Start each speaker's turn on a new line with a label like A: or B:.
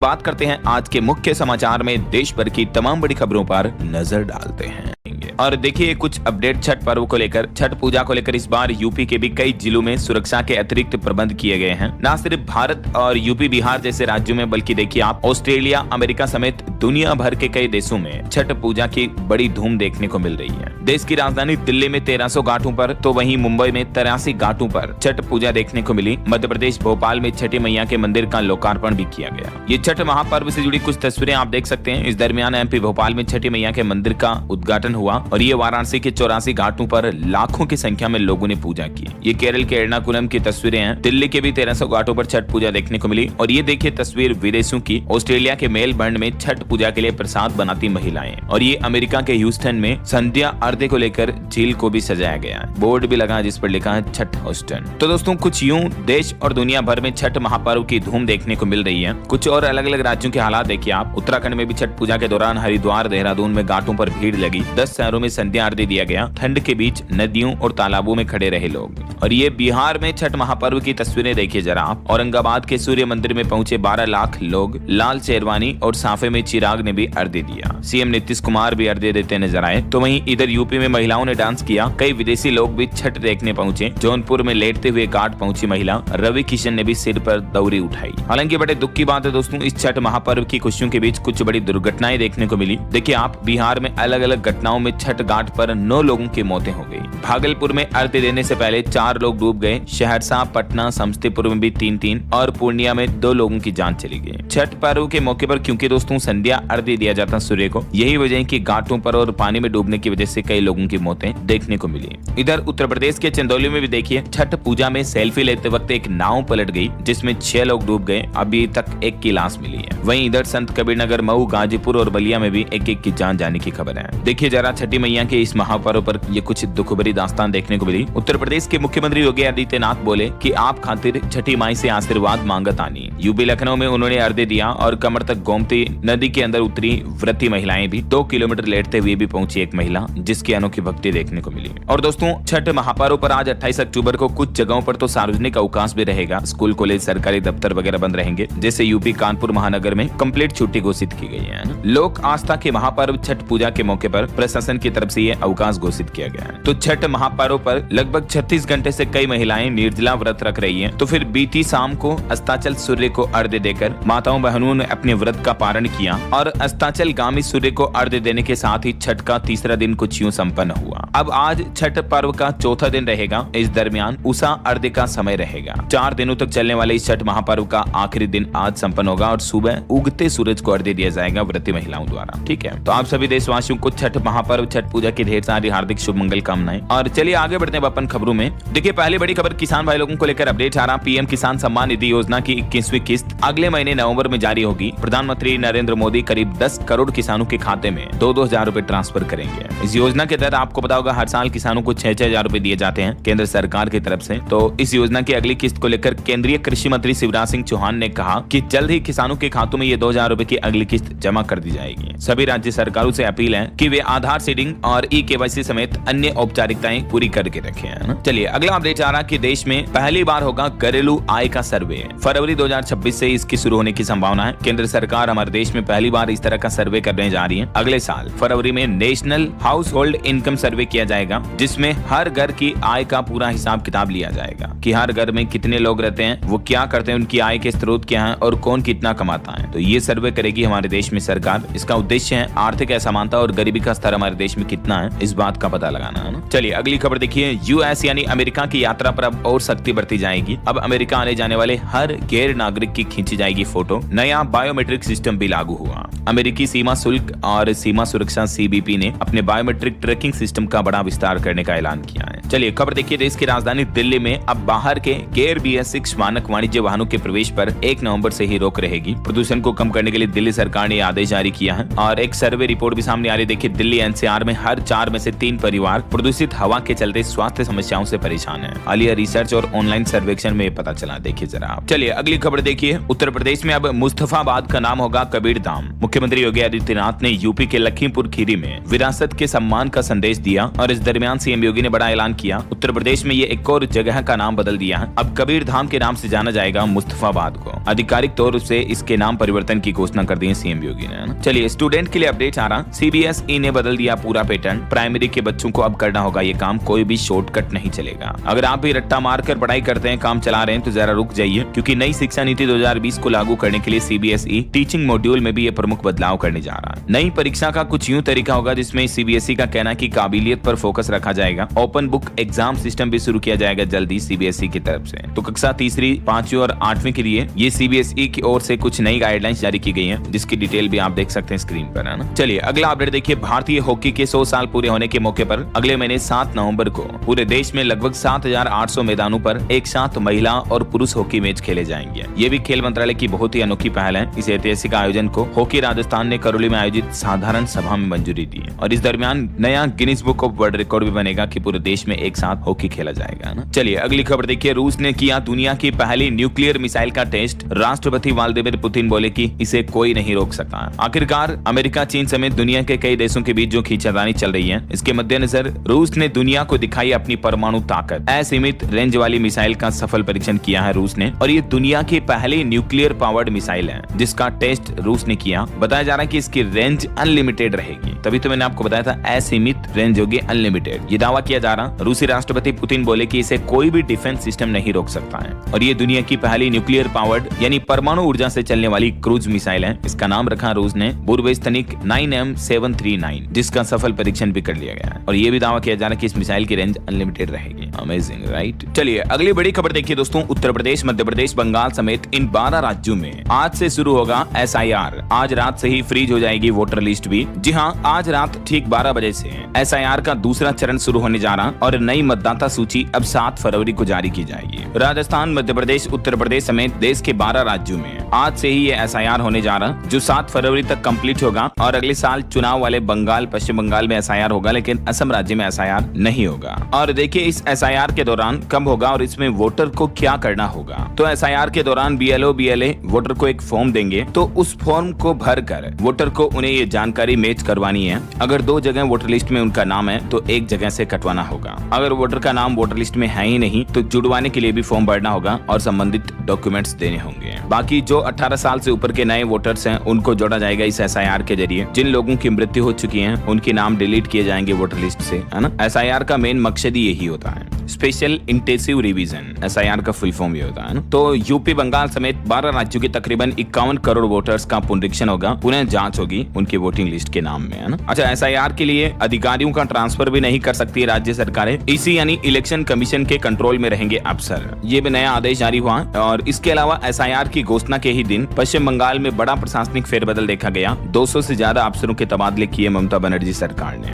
A: बात करते हैं आज के मुख्य समाचार में देश भर की तमाम बड़ी खबरों पर नजर डालते हैं। और देखिए कुछ अपडेट छठ पर्व को लेकर, छठ पूजा को लेकर इस बार यूपी के भी कई जिलों में सुरक्षा के अतिरिक्त प्रबंध किए गए हैं। न सिर्फ भारत और यूपी बिहार जैसे राज्यों में, बल्कि देखिए आप ऑस्ट्रेलिया, अमेरिका समेत दुनिया भर के कई देशों में छठ पूजा की बड़ी धूम देखने को मिल रही है। देश की राजधानी दिल्ली में 1300 घाटों पर, तो वहीं मुंबई में 83 घाटों पर छठ पूजा देखने को मिली। मध्य प्रदेश भोपाल में छठी मैया के मंदिर का लोकार्पण भी किया गया। ये छठ महापर्व से जुड़ी कुछ तस्वीरें आप देख सकते हैं। इस दरमियान एमपी भोपाल में छठी मैया के मंदिर का उद्घाटन हुआ और ये वाराणसी के 84 घाटों पर लाखों की संख्या में लोगों ने पूजा की। ये केरल के एर्नाकुलम की तस्वीरें हैं। दिल्ली के भी 1300 घाटों पर छठ पूजा देखने को मिली। और ये देखिए तस्वीर विदेशों की, ऑस्ट्रेलिया के मेलबर्न में छठ पूजा के लिए प्रसाद बनाती महिलाएं, और ये अमेरिका के ह्यूस्टन में संध्या आरती को लेकर झील को भी सजाया गया है। बोर्ड भी लगा जिस पर लिखा है छठ ह्यूस्टन। तो दोस्तों कुछ यूं देश और दुनिया भर में छठ महापर्व की धूम देखने को मिल रही है। कुछ और अलग अलग राज्यों के हालात देखिए आप। उत्तराखंड में भी छठ पूजा के दौरान हरिद्वार, देहरादून में घाटों पर भीड़ लगी। 10 शहरों में संध्या आरती दिया गया। ठंड के बीच नदियों और तालाबों में खड़े रहे लोग। और ये बिहार में छठ महापर्व की तस्वीरें देखिए जरा आप। औरंगाबाद के सूर्य मंदिर में पहुंचे 12 लाख लोग। लाल शेरवानी और साफे में चिराग ने भी अर्घ्य दिया। सीएम नीतीश कुमार भी अर्घ्य देते नजर आए। तो वहीं इधर यूपी में महिलाओं ने डांस किया। कई विदेशी लोग भी छठ देखने पहुंचे। जौनपुर में लेटते हुए घाट पहुंची महिला रवि किशन ने भी सिर पर दौरी उठाई। हालांकि बड़े दुख की बात है दोस्तों, इस छठ महापर्व की खुशियों के बीच कुछ बड़ी दुर्घटनाएं देखने को मिली। देखिए आप, बिहार में अलग अलग घटनाओं में छठ घाट पर 9 लोगों की मौतें हो गई। भागलपुर में अर्घ्य देने से पहले 4 लोग डूब गए। सहरसा, पटना, समस्तीपुर में भी 3-3 और पूर्णिया में 2 लोगों की जान चली गई। छठ पर्व के मौके पर क्योंकि दोस्तों संध्या अर्घ्य दिया जाता सूर्य को, यही वजह है कि घाटों पर और पानी में डूबने की वजह से कई लोगों की मौतें देखने को मिली। इधर उत्तर प्रदेश के चंदौली में भी देखिए छठ पूजा में सेल्फी लेते वक्त एक नाव पलट गई जिसमें 6 लोग डूब गए। अभी तक एक की लाश मिली है। वहीं इधर संत कबीरनगर, मऊ, गाजीपुर और बलिया में भी एक की जान जाने की खबर है। देखिए जरा छठी मैया के इस महापर्व पर ये कुछ दुख भरी दास्तान देखने को मिली। उत्तर प्रदेश के मुख्यमंत्री योगी आदित्यनाथ बोले कि आप खातिर छठी माई से आशीर्वाद मांगत आनी। यूपी लखनऊ में उन्होंने अर्घ्य दिया और कमर तक गोमती नदी के अंदर उतरी व्रती महिलाएं भी। 2 किलोमीटर लेटते हुए भी पहुंची एक महिला, जिसकी अनोखी भक्ति देखने को मिली। और दोस्तों छठ महापर्व पर आज 28 अक्टूबर को कुछ जगहों पर तो सार्वजनिक अवकाश भी रहेगा। स्कूल, कॉलेज, सरकारी दफ्तर वगैरह बंद रहेंगे। जैसे यूपी कानपुर महानगर में कंप्लीट छुट्टी घोषित की गई है। लोक आस्था के महापर्व छठ पूजा के मौके पर प्रशासन की तरफ से ये अवकाश घोषित किया गया है। तो छठ महापर्व पर लगभग 36 घंटे से कई महिलाएं निर्जला व्रत रख रही हैं। तो फिर बीती शाम को अस्ताचल सूर्य को अर्घ्य देकर माताओं बहनों ने अपने व्रत का पारण किया। और अस्ताचल गामी सूर्य को अर्घ्य देने के साथ ही छठ का तीसरा दिन कुछ यूं संपन्न हुआ। अब आज छठ पर्व का चौथा दिन रहेगा। इस दरमियान उषा अर्घ्य का समय रहेगा। 4 दिनों तक चलने वाले इस छठ महापर्व का आखिरी दिन आज संपन्न होगा और सुबह उगते सूरज को अर्घ्य दिया जाएगा व्रती महिलाओं द्वारा। ठीक है, तो आप सभी देशवासियों को छठ महापर्व, छठ पूजा की ढेर सारी हार्दिक शुभ मंगल कामनाएं। और चलिए आगे बढ़ते हैं अपन खबरों में। देखिए पहली बड़ी खबर किसान भाई लोगों को लेकर अपडेट आ रहा। पीएम किसान सम्मान निधि योजना की 21वीं किस्त अगले महीने नवंबर में जारी होगी। प्रधानमंत्री नरेंद्र मोदी करीब 10 करोड़ किसानों के खाते में 2-2 हजार रुपए ट्रांसफर करेंगे। इस योजना के तहत आपको पता होगा हर साल किसानों को 6-6 हजार रुपए दिए जाते हैं केंद्र सरकार की तरफ से। तो इस योजना की अगली किस्त को लेकर केंद्रीय कृषि मंत्री शिवराज सिंह चौहान ने कहा कि जल्द ही किसानों के खातों में ये 2 हजार रुपए की अगली किस्त जमा कर दी जाएगी। सभी राज्य सरकारों से अपील है कि वे आधार सीडिंग और ई-केवाईसी समेत अन्य औपचारिकताएं पूरी करके रखें। चलिए अगला अपडेट आ रहा कि देश में पहली बार होगा घरेलू आय का सर्वे। फरवरी 2026 से इसकी शुरू होने की संभावना है। केंद्र सरकार हमारे देश में पहली बार इस तरह का सर्वे करने जा रही है। अगले साल फरवरी में नेशनल हाउस होल्ड इनकम सर्वे किया जाएगा, जिसमें हर घर की आय का पूरा हिसाब किताब लिया जाएगा कि हर घर में कितने लोग रहते हैं, वो क्या करते हैं, उनकी आय के स्रोत क्या हैं और कौन कितना कमाता है। तो ये सर्वे करेगी हमारे देश में सरकार। इसका उद्देश्य है आर्थिक असमानता और गरीबी का स्तर हमारे देश में कितना है, इस बात का पता लगाना है ना। चलिए अगली खबर देखिए। यूएस यानी अमेरिका की यात्रा पर अब और सख्ती बरती जाएगी। अब अमेरिका आने जाने वाले हर गैर नागरिक की खींची जाएगी फोटो। नया बायोमेट्रिक सिस्टम भी लागू हुआ। अमेरिकी सीमा शुल्क और सीमा सुरक्षा सीबीपी ने अपने बायोमेट्रिक ट्रैकिंग सिस्टम का बड़ा विस्तार करने का ऐलान किया है। चलिए खबर देखिए। देश की राजधानी दिल्ली में अब बाहर के गैर BS6 मानक वाणिज्य वाहनों के प्रवेश पर 1 नवंबर से ही रोक रहेगी। प्रदूषण को कम करने के लिए दिल्ली सरकार ने आदेश जारी किया है। और एक सर्वे रिपोर्ट भी सामने आ रही है। देखिए दिल्ली NCR में हर 4 में से 3 परिवार प्रदूषित हवा के चलते स्वास्थ्य समस्याओं से परेशान है। हालिया रिसर्च और ऑनलाइन सर्वेक्षण में पता चला। देखिए जरा आप। चलिए अगली खबर देखिए। उत्तर प्रदेश में अब मुस्तफाबाद का नाम होगा कबीरधाम। मुख्यमंत्री योगी आदित्यनाथ ने यूपी के लखीमपुर खीरी में विरासत के सम्मान का संदेश दिया। और इस दरमियान सीएम योगी ने बड़ा ऐलान किया। उत्तर प्रदेश में ये एक और जगह का नाम बदल दिया है। अब कबीर धाम के नाम से जाना जाएगा मुस्तफाबाद को। आधिकारिक तौर से इसके नाम परिवर्तन की घोषणा कर दी है सीएम योगी ने। चलिए स्टूडेंट के लिए अपडेट आ रहा, सीबीएसई ने बदल दिया पूरा पैटर्न। प्राइमरी के बच्चों को अब करना होगा ये काम, कोई भी शॉर्टकट नहीं चलेगा। अगर आप भी रट्टा मारकर पढ़ाई करते हैं, काम चला रहे हैं, तो जरा रुक जाइए, क्योंकि नई शिक्षा नीति 2020 को लागू करने के लिए सीबीएसई टीचिंग मॉड्यूल में भी ये प्रमुख बदलाव करने जा रहा है। नई परीक्षा का कुछ यूं तरीका होगा जिसमें सीबीएसई का कहना है कि काबिलियत पर फोकस रखा जाएगा। ओपन बुक एग्जाम सिस्टम भी शुरू किया जाएगा जल्दी सीबीएसई की तरफ से। तो कक्षा तीसरी, 5वीं और 8वीं के लिए ये सीबीएसई की ओर से कुछ नई गाइडलाइंस जारी की गई है, जिसकी डिटेल भी आप देख सकते हैं स्क्रीन पर, है ना। चलिए अगला अपडेट देखिए। भारतीय हॉकी के 100 साल पूरे होने के मौके पर अगले महीने 7 नवंबर को पूरे देश में लगभग 7,800 मैदानों पर एक साथ महिला और पुरुष हॉकी मैच खेले जाएंगे। ये भी खेल मंत्रालय की बहुत ही अनोखी पहल है। इस ऐतिहासिक आयोजन को हॉकी राजस्थान ने करौली में आयोजित साधारण सभा में मंजूरी दी है, और इस दरमियान नया Guinness book of world record भी बनेगा कि पूरे देश में एक साथ हॉकी खेला जाएगा ना। चलिए अगली खबर देखिए। रूस ने किया दुनिया की पहली न्यूक्लियर मिसाइल का टेस्ट। राष्ट्रपति व्लादिमीर पुतिन बोले कि इसे कोई नहीं रोक सकता। आखिरकार अमेरिका, चीन समेत दुनिया के कई देशों के बीच जो खींचातानी चल रही है, इसके मद्देनजर रूस ने दुनिया को दिखाई अपनी परमाणु ताकत। असीमित रेंज वाली मिसाइल का सफल परीक्षण किया है रूस ने, और ये दुनिया की पहली न्यूक्लियर पावर्ड मिसाइल है जिसका टेस्ट रूस ने किया। बताया जा रहा है कि इसकी रेंज अनलिमिटेड रहेगी, तभी तो मैंने आपको बताया था असीमित रेंज होगी, अनलिमिटेड। ये दावा किया जा रहा। रूसी राष्ट्रपति पुतिन बोले कि इसे कोई भी डिफेंस सिस्टम नहीं रोक सकता है, और ये दुनिया की पहली न्यूक्लियर पावर्ड यानी परमाणु ऊर्जा से चलने वाली क्रूज मिसाइल है। इसका नाम रखा रूस ने बुरवेस्तनिक 9M739, जिसका सफल परीक्षण भी कर लिया गया है, और ये भी दावा किया जा रहा है कि इस मिसाइल की रेंज अनलिमिटेड रहेगी। Amazing, right. चलिए अगली बड़ी खबर देखिए दोस्तों। उत्तर प्रदेश, मध्य प्रदेश, बंगाल समेत इन 12 राज्यों में आज से शुरू होगा SIR। आज रात से ही फ्रीज हो जाएगी वोटर लिस्ट भी। जी हाँ, आज रात ठीक 12 बजे से SIR का दूसरा चरण शुरू होने जा रहा, और नई मतदाता सूची अब 7 फरवरी को जारी की जाएगी। राजस्थान, मध्य प्रदेश, उत्तर प्रदेश समेत देश के 12 राज्यों में आज से ही ये SIR होने जा रहा, जो 7 फरवरी तक कंप्लीट होगा। और अगले साल चुनाव वाले बंगाल, पश्चिम बंगाल में SIR होगा, लेकिन असम राज्य में SIR नहीं होगा। और देखिए इस SIR के दौरान कब होगा और इसमें वोटर को क्या करना होगा। तो SIR के दौरान BLO, BLA वोटर को एक फॉर्म देंगे, तो उस फॉर्म को भरकर वोटर को उन्हें ये जानकारी मैच करवानी है। अगर 2 जगह वोटर लिस्ट में उनका नाम है तो एक जगह से कटवाना होगा। अगर वोटर का नाम वोटर लिस्ट में है ही नहीं तो जुड़वाने के लिए भी फॉर्म भरना होगा और संबंधित डॉक्यूमेंट्स देने होंगे। बाकी जो 18 साल से ऊपर के नए वोटर्स हैं उनको जोड़ा जाएगा इस SIR के जरिए। जिन लोगों की मृत्यु हो चुकी है उनके नाम डिलीट किए जाएंगे वोटर लिस्ट से, है ना। SIR का मेन मकसद ही यही होता है, स्पेशल इंटेंसिव रिवीजन। SIR का फुल फॉर्म ये होता है ना। तो यूपी, बंगाल समेत 12 राज्यों के तकरीबन 51 करोड़ वोटर्स का पुनरीक्षण होगा, पुनः जांच होगी उनके वोटिंग लिस्ट के नाम में, है ना। अच्छा, SIR के लिए अधिकारियों का ट्रांसफर भी नहीं कर सकती राज्य सरकारें। इसी यानी इलेक्शन कमीशन के कंट्रोल में रहेंगे अफसर। ये भी नया आदेश जारी हुआ। और इसके अलावा SIR की घोषणा के ही दिन पश्चिम बंगाल में बड़ा प्रशासनिक फेरबदल देखा गया। 200 से ज्यादा अफसरों के तबादले किए ममता बनर्जी सरकार ने।